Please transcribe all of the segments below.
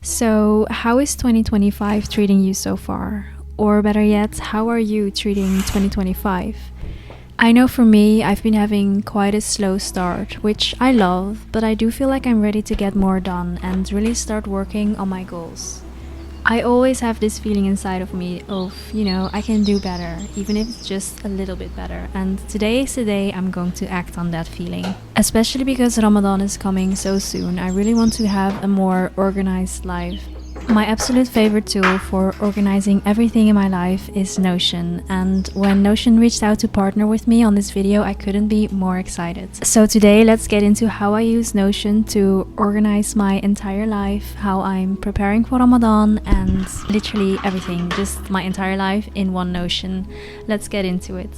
So, how is 2025 treating you so far? Or better yet, how are you treating 2025? I know for me, I've been having quite a slow start, which I love, but I do feel like I'm ready to get more done and really start working on my goals. I always have this feeling inside of me of, I can do better, even if it's just a little bit better. And today is the day I'm going to act on that feeling. Especially because Ramadan is coming so soon, I really want to have a more organized life. My absolute favorite tool for organizing everything in my life is Notion, and when Notion reached out to partner with me on this video, I couldn't be more excited. So today, let's get into how I use Notion to organize my entire life, how I'm preparing for Ramadan, and literally everything, just my entire life in one Notion. Let's get into it.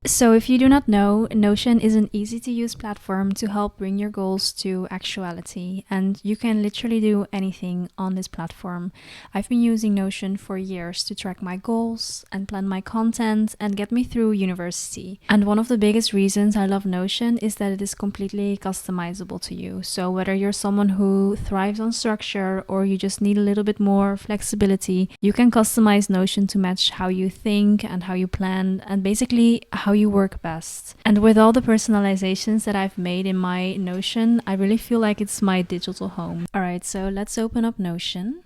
So if you do not know, Notion is an easy-to-use platform to help bring your goals to actuality, and you can literally do anything on this platform. I've been using Notion for years to track my goals and plan my content and get me through university. And one of the biggest reasons I love Notion is that it is completely customizable to you. So whether you're someone who thrives on structure or you just need a little bit more flexibility, you can customize Notion to match how you think and how you plan, and basically how you work best. And with all the personalizations that I've made in my Notion, I really feel like it's my digital home. Alright, so let's open up Notion.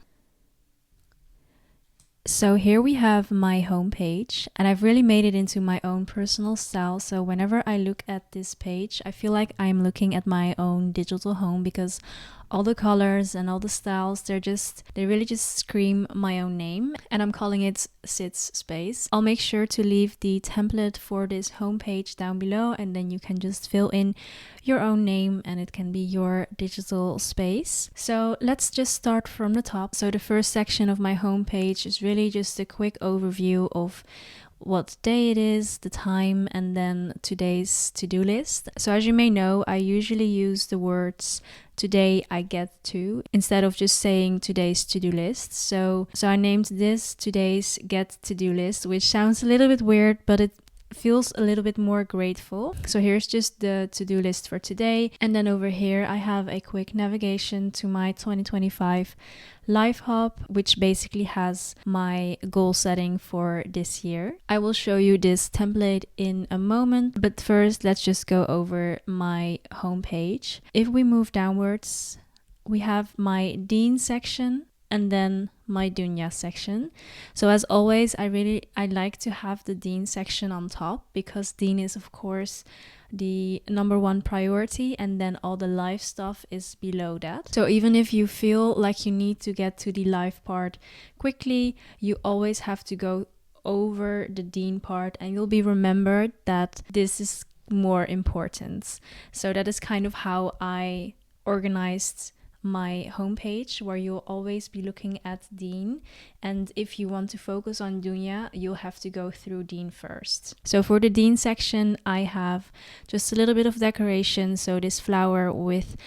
So here we have my homepage, and I've really made it into my own personal style. So whenever I look at this page, I feel like I'm looking at my own digital home because all the colors and all the styles, they really just scream my own name, and I'm calling it Sid's Space. I'll make sure to leave the template for this homepage down below, and then you can just fill in your own name and it can be your digital space. So let's just start from the top. So the first section of my homepage is really just a quick overview of what day it is, the time, and then today's to-do list. So as you may know, I usually use the words today I get to instead of just saying today's to-do list. So I named this today's get to-do list, which sounds a little bit weird, but it feels a little bit more grateful. So here's just the to-do list for today, and then over here I have a quick navigation to my 2025 Life Hub, which basically has my goal setting for this year. I will show you this template in a moment, but first let's just go over my homepage. If we move downwards, we have my Deen section and then my Dunya section. So as always, I like to have the Deen section on top because Deen is of course the number one priority, and then all the life stuff is below that. So even if you feel like you need to get to the life part quickly, you always have to go over the Deen part, and you'll be remembered that this is more important. So that is kind of how I organized my homepage, where you'll always be looking at Deen, and if you want to focus on Dunya, you'll have to go through Deen first. So for the Deen section, I have just a little bit of decoration. So this flower with,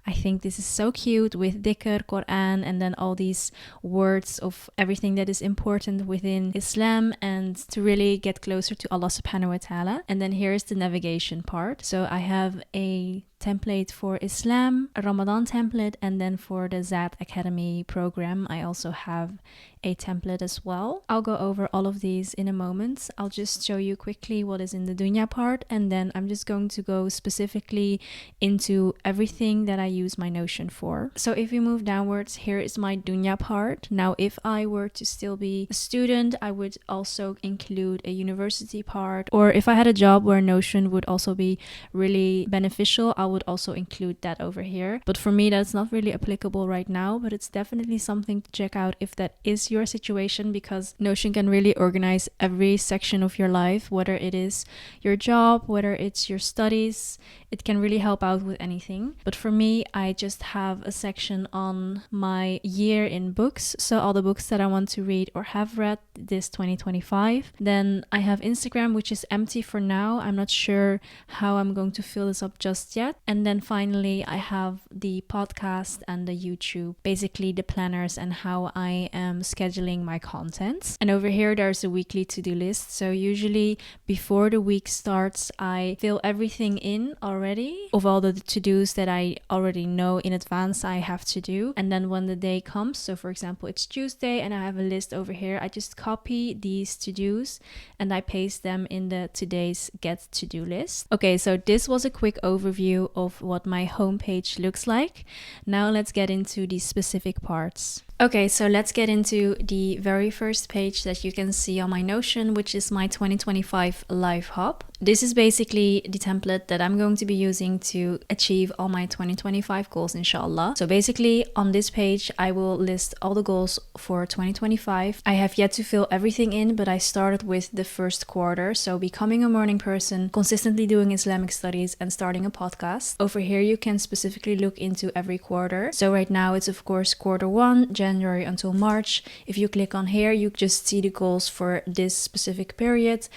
I think this is so cute, with dhikr, Quran, and then all these words of everything that is important within Islam and to really get closer to Allah subhanahu wa ta'ala. And then here's the navigation part. So I have a template for Islam, a Ramadan template, and then for the Zad Academy program, I also have a template as well. I'll go over all of these in a moment. I'll just show you quickly what is in the Dunya part, and then I'm just going to go specifically into everything that I use my Notion for. So if you move downwards, here is my Dunya part. Now, if I were to still be a student, I would also include a university part, or if I had a job where Notion would also be really beneficial, I would also include that over here. But for me, that's not really applicable right now, but it's definitely something to check out if that is your situation, because Notion can really organize every section of your life, whether it is your job, whether it's your studies. It can really help out with anything. But for me, I just have a section on my year in books, so all the books that I want to read or have read this 2025. Then I have Instagram, which is empty for now. I'm not sure how I'm going to fill this up just yet, And then finally, I have the podcast and the YouTube, basically the planners and how I am scheduling my contents. And over here, there's a weekly to-do list. So usually before the week starts, I fill everything in already of all the to-dos that I already know in advance I have to do. And then when the day comes, so for example, it's Tuesday and I have a list over here, I just copy these to-dos and I paste them in the today's get to-do list. Okay, so this was a quick overview of what my homepage looks like. Now let's get into the specific parts. Okay, so let's get into the very first page that you can see on my Notion, which is my 2025 Life Hub. This is basically the template that I'm going to be using to achieve all my 2025 goals, inshallah. So basically on this page, I will list all the goals for 2025. I have yet to fill everything in, but I started with the first quarter. So becoming a morning person, consistently doing Islamic studies, and starting a podcast. Over here, you can specifically look into every quarter. So right now it's of course quarter 1, January until March. If you click on here, you just see the goals for this specific period.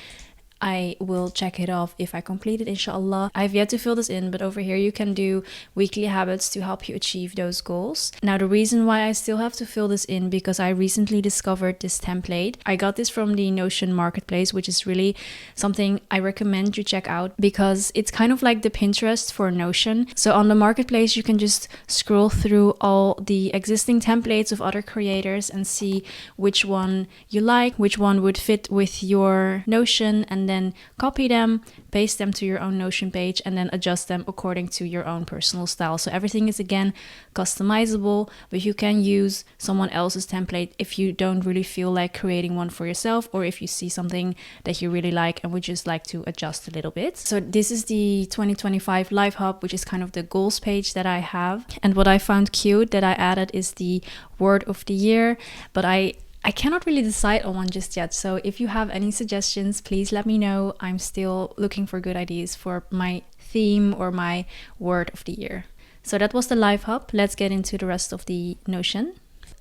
I will check it off if I complete it, inshallah. I've yet to fill this in, but over here you can do weekly habits to help you achieve those goals. Now, the reason why I still have to fill this in, because I recently discovered this template. I got this from the Notion marketplace, which is really something I recommend you check out because it's kind of like the Pinterest for Notion. So on the marketplace, you can just scroll through all the existing templates of other creators and see which one you like, which one would fit with your Notion, and then copy them, paste them to your own Notion page, and then adjust them according to your own personal style. So everything is again customizable, but you can use someone else's template if you don't really feel like creating one for yourself, or if you see something that you really like and would just like to adjust a little bit. So this is the 2025 Life Hub, which is kind of the goals page that I have. And what I found cute that I added is the word of the year, but I cannot really decide on one just yet. So if you have any suggestions, please let me know. I'm still looking for good ideas for my theme or my word of the year. So that was the Life Hub. Let's get into the rest of the Notion.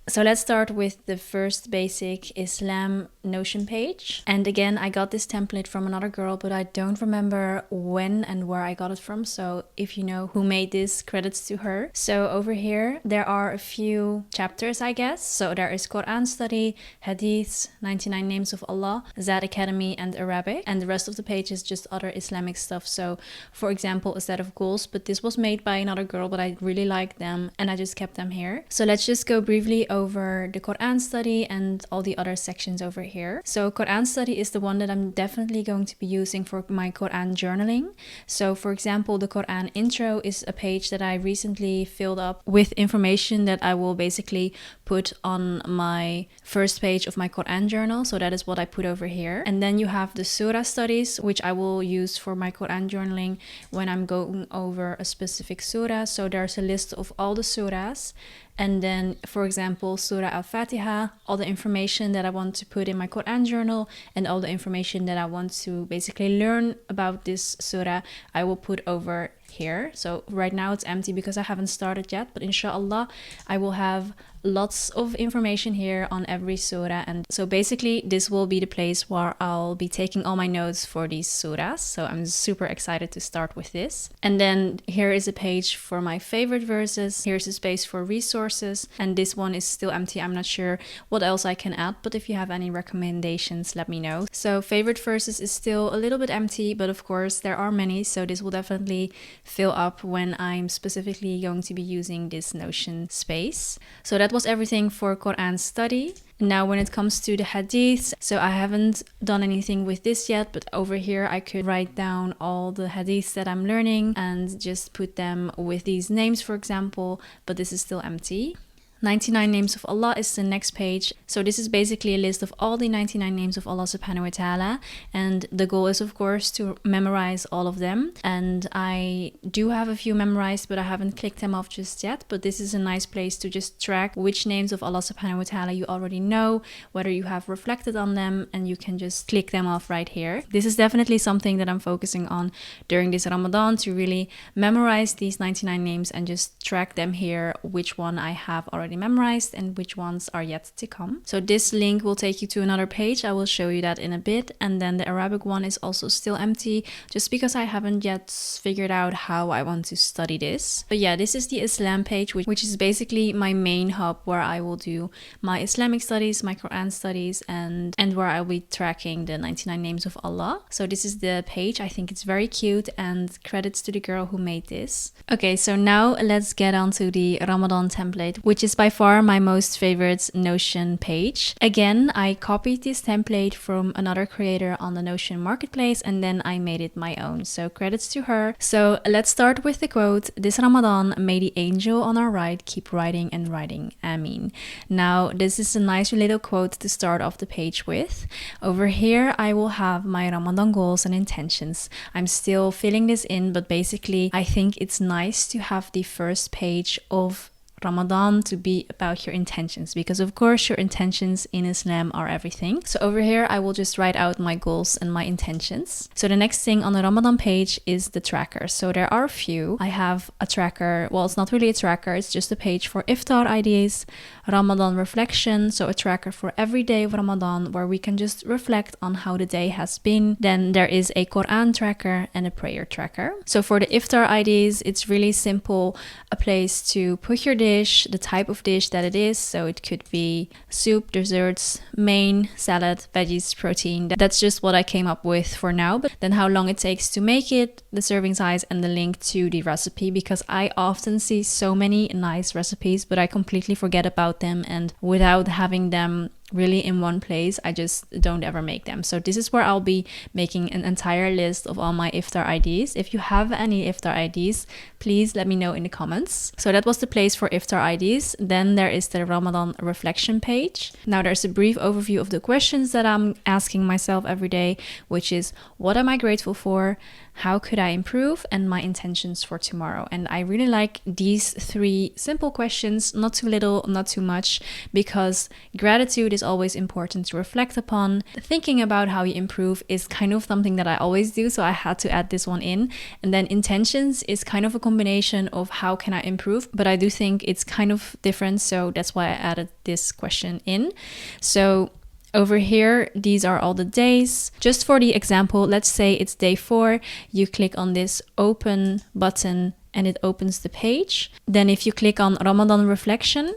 So let's start with the first basic Islam Notion page. And again, I got this template from another girl, but I don't remember when and where I got it from. So if you know who made this, credits to her. So over here, there are a few chapters, I guess. So there is Quran study, Hadiths, 99 names of Allah, Zad Academy, and Arabic. And the rest of the page is just other Islamic stuff. So for example, a set of goals, but this was made by another girl, but I really liked them and I just kept them here. So let's just go briefly over the Quran study and all the other sections over here. So Quran study is the one that I'm definitely going to be using for my Quran journaling. So for example, the Quran intro is a page that I recently filled up with information that I will basically put on my first page of my Quran journal. So that is what I put over here. And then you have the surah studies, which I will use for my Quran journaling when I'm going over a specific surah. So there's a list of all the surahs. And then, for example, Surah Al-Fatiha, all the information that I want to put in my Quran journal and all the information that I want to basically learn about this surah, I will put over here. So right now it's empty because I haven't started yet, but inshallah, I will have lots of information here on every surah. And so basically this will be the place where I'll be taking all my notes for these surahs. So I'm super excited to start with this. And then here is a page for my favorite verses. Here's a space for resources, and this one is still empty. I'm not sure what else I can add, but if you have any recommendations, let me know. So favorite verses is still a little bit empty, but of course there are many, so this will definitely fill up when I'm specifically going to be using this Notion space. So that was everything for Quran study. Now when it comes to the hadiths, so I haven't done anything with this yet, but over here I could write down all the hadiths that I'm learning and just put them with these names, for example, but this is still empty. 99 names of Allah is the next page. So this is basically a list of all the 99 names of Allah subhanahu wa ta'ala, and the goal is of course to memorize all of them. And I do have a few memorized, but I haven't clicked them off just yet. But this is a nice place to just track which names of Allah subhanahu wa ta'ala you already know, whether you have reflected on them, and you can just click them off right here. This is definitely something that I'm focusing on during this Ramadan, to really memorize these 99 names and just track them here, which one I have already already memorized and which ones are yet to come. So this link will take you to another page. I will show you that in a bit. And then the Arabic one is also still empty, just because I haven't yet figured out how I want to study this. But yeah, this is the Islam page, which is basically my main hub where I will do my Islamic studies, my Quran studies, and where I'll be tracking the 99 names of Allah. So this is the page. I think it's very cute, and credits to the girl who made this. Okay, so now let's get on to the Ramadan template, which is by far my most favorite Notion page. Again, I copied this template from another creator on the Notion marketplace, and then I made it my own. So credits to her. So let's start with the quote. This Ramadan, may the angel on our right keep writing and writing. Ameen. Now, this is a nice little quote to start off the page with. Over here, I will have my Ramadan goals and intentions. I'm still filling this in, but basically, I think it's nice to have the first page of Ramadan to be about your intentions, because of course your intentions in Islam are everything. So over here I will just write out my goals and my intentions. So the next thing on the Ramadan page is the tracker. So there are a few. I have a tracker, well, it's not really a tracker, it's just a page for iftar ideas, Ramadan reflection, so a tracker for every day of Ramadan where we can just reflect on how the day has been. Then there is a Quran tracker and a prayer tracker. So for the iftar ideas, it's really simple, a place to put your dish, the type of dish that it is. So it could be soup, desserts, main, salad, veggies, protein. That's just what I came up with for now. But then how long it takes to make it, the serving size, and the link to the recipe, because I often see so many nice recipes, but I completely forget about them, and without having them really in one place, I just don't ever make them. So this is where I'll be making an entire list of all my iftar IDs. If you have any iftar IDs, please let me know in the comments. So that was the place for iftar IDs. Then there is the Ramadan reflection page. Now there's a brief overview of the questions that I'm asking myself every day, which is, what am I grateful for? How could I improve? And my intentions for tomorrow. And I really like these three simple questions, not too little, not too much, because gratitude is always important to reflect upon. Thinking about how you improve is kind of something that I always do, so I had to add this one in. And then intentions is kind of a combination of how can I improve, but I do think it's kind of different, so that's why I added this question in. So over here, these are all the days. Just for the example, let's say it's day 4. You click on this open button and it opens the page. Then if you click on Ramadan reflection,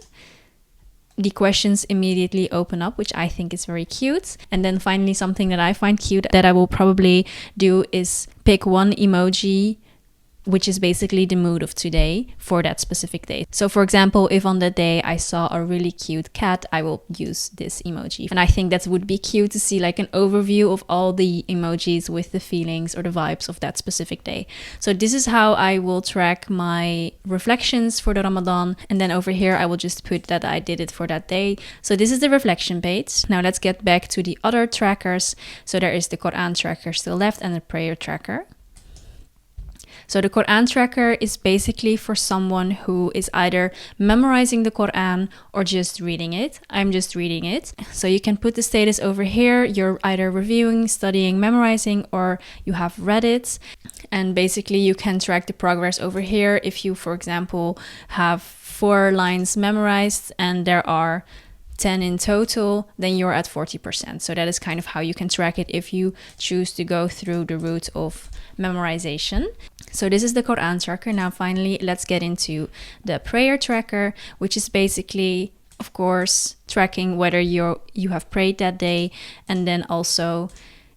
the questions immediately open up, which I think is very cute. And then finally, something that I find cute that I will probably do is pick one emoji, which is basically the mood of today for that specific day. So for example, if on that day I saw a really cute cat, I will use this emoji. And I think that would be cute to see like an overview of all the emojis with the feelings or the vibes of that specific day. So this is how I will track my reflections for the Ramadan. And then over here, I will just put that I did it for that day. So this is the reflection page. Now let's get back to the other trackers. So there is the Quran tracker still left and the prayer tracker. So the Quran tracker is basically for someone who is either memorizing the Quran or just reading it. I'm just reading it. So you can put the status over here. You're either reviewing, studying, memorizing, or you have read it. And basically you can track the progress over here. If you, for example, have 4 lines memorized and there are 10 in total, then you're at 40%. So that is kind of how you can track it if you choose to go through the route of memorization. So this is the Quran tracker. Now finally, let's get into the prayer tracker, which is basically, of course, tracking whether you have prayed that day, and then also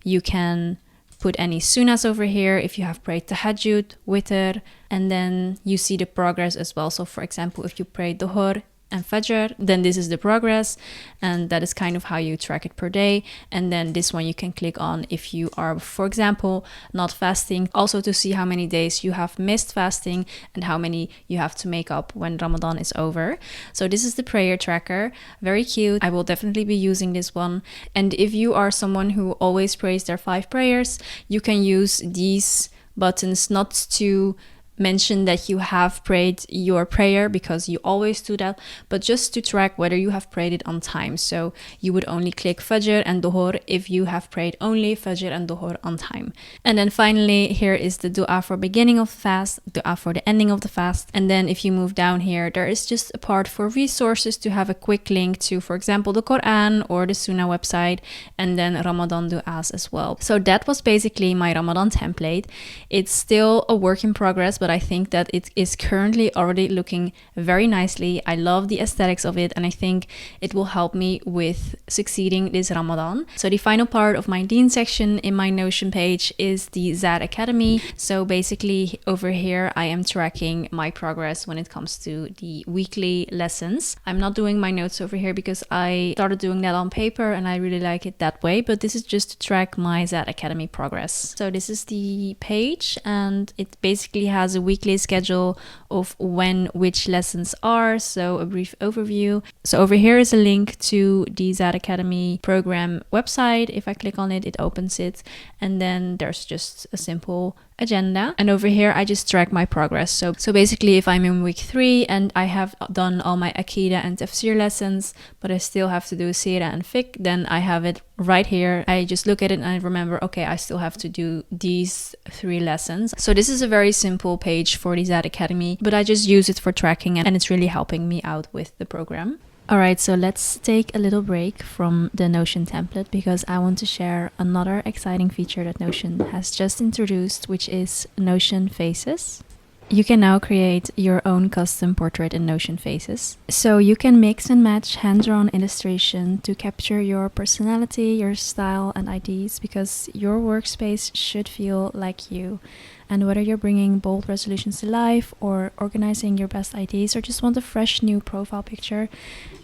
you can put any sunnahs over here if you have prayed tahajjud, witr, and then you see the progress as well. So for example, if you prayed dhuhr and fajr, then this is the progress, and that is kind of how you track it per day. And then this one you can click on if you are, for example, not fasting, also to see how many days you have missed fasting and how many you have to make up when Ramadan is over. So this is the prayer tracker, very cute. I will definitely be using this one. And if you are someone who always prays their 5 prayers, you can use these buttons not to mention that you have prayed your prayer, because you always do that, but just to track whether you have prayed it on time. So you would only click Fajr and Dhuhr if you have prayed only Fajr and Dhuhr on time. And then finally, here is the dua for beginning of the fast, dua for the ending of the fast. And then if you move down here, there is just a part for resources to have a quick link to, for example, the Quran or the Sunnah website, and then Ramadan duas as well. So that was basically my Ramadan template. It's still a work in progress, but I think that it is currently already looking very nicely. I love the aesthetics of it, and I think it will help me with succeeding this Ramadan. So the final part of my Deen section in my Notion page is the Zad Academy. So basically over here I am tracking my progress when it comes to the weekly lessons. I'm not doing my notes over here because I started doing that on paper and I really like it that way, but this is just to track my Zad Academy progress. So this is the page, and it basically has a weekly schedule of when which lessons are. So a brief overview. So over here is a link to the Zad Academy program website. If I click on it, it opens it, and then there's just a simple agenda, and over here I just track my progress. So basically if I'm in week 3 and I have done all my Aqidah and Tafsir lessons, but I still have to do Sirah and Fiqh, then I have it right here. I just look at it and I remember, okay, I still have to do these 3 lessons. So this is a very simple page for the Zad Academy, but I just use it for tracking, and it's really helping me out with the program. Alright, so let's take a little break from the Notion template because I want to share another exciting feature that Notion has just introduced, which is Notion Faces. You can now create your own custom portrait in Notion Faces. So you can mix and match hand-drawn illustration to capture your personality, your style and ideas, because your workspace should feel like you. And whether you're bringing bold resolutions to life or organizing your best ideas or just want a fresh new profile picture,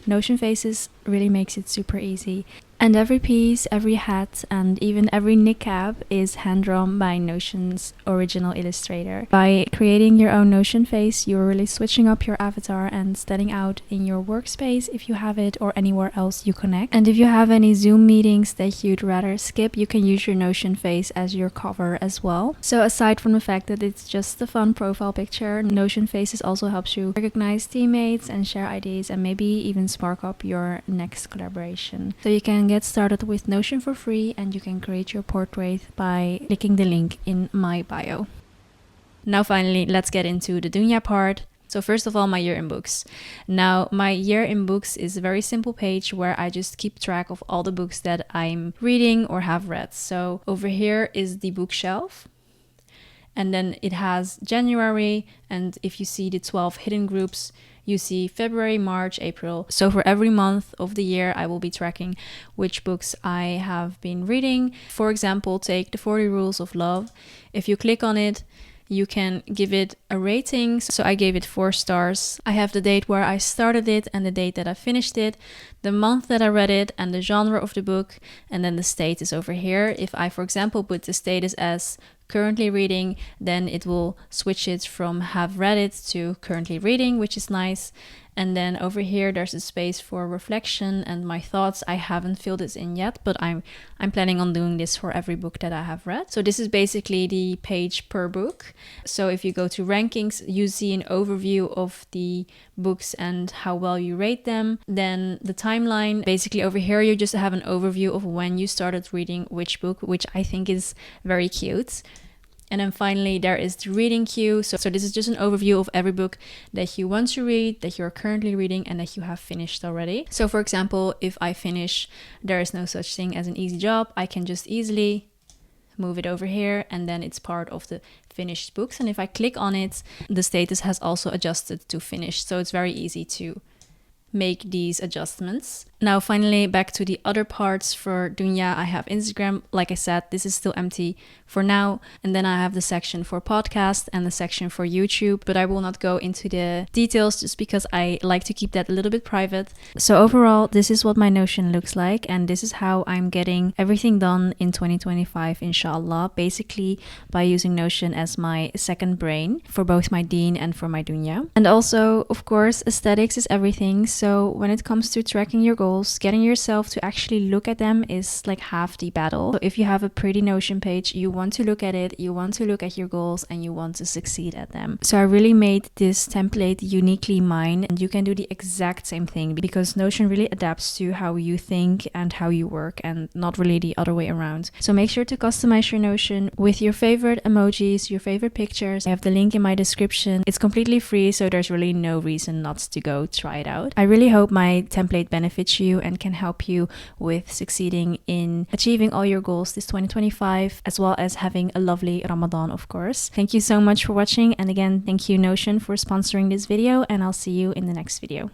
Notion Faces really makes it super easy. And every piece, every hat, and even every niqab is hand-drawn by Notion's original illustrator. By creating your own Notion face, you're really switching up your avatar and standing out in your workspace if you have it, or anywhere else you connect. And if you have any Zoom meetings that you'd rather skip, you can use your Notion face as your cover as well. So aside from the fact that it's just a fun profile picture, Notion Faces also helps you recognize teammates and share ideas and maybe even spark up your next collaboration. So you can get started with Notion for free, and you can create your portrait by clicking the link in my bio. Now finally, let's get into the Dunya part. So first of all, my year in books. Now, my year in books is a very simple page where I just keep track of all the books that I'm reading or have read. So over here is the bookshelf. And then it has January, and if you see the 12 hidden groups, you see February, March, April. So for every month of the year, I will be tracking which books I have been reading. For example, take the 40 Rules of Love. If you click on it, you can give it a rating. So I gave it 4 stars. I have the date where I started it and the date that I finished it, the month that I read it, and the genre of the book, and then the status over here. If I, for example, put the status as currently reading, then it will switch it from have read it to currently reading, which is nice. And then over here there's a space for reflection and my thoughts. I haven't filled this in yet, but I'm planning on doing this for every book that I have read. So this is basically the page per book. So if you go to rankings, you see an overview of the books and how well you rate them. Then the timeline, basically over here you just have an overview of when you started reading which book, which I think is very cute. And then finally, there is the reading queue. So this is just an overview of every book that you want to read, that you're currently reading, and that you have finished already. So for example, if I finish There Is No Such Thing as an Easy Job, I can just easily move it over here, and then it's part of the finished books. And if I click on it, the status has also adjusted to finished. So it's very easy to make these adjustments. Now finally, back to the other parts for Dunya. I have Instagram. Like I said, this is still empty for now. And then I have the section for podcast and the section for YouTube, but I will not go into the details just because I like to keep that a little bit private. So overall, this is what my Notion looks like, and this is how I'm getting everything done in 2025, inshallah, basically by using Notion as my second brain for both my Deen and for my Dunya. And also, of course, aesthetics is everything. So when it comes to tracking your goals, getting yourself to actually look at them is like half the battle. So if you have a pretty Notion page, you want to look at it, you want to look at your goals, and you want to succeed at them. So I really made this template uniquely mine, and you can do the exact same thing because Notion really adapts to how you think and how you work, and not really the other way around. So make sure to customize your Notion with your favorite emojis, your favorite pictures. I have the link in my description. It's completely free, so there's really no reason not to go try it out. I really hope my template benefits you and can help you with succeeding in achieving all your goals this 2025, as well as having a lovely Ramadan, of course. Thank you so much for watching, and again, thank you Notion for sponsoring this video, and I'll see you in the next video.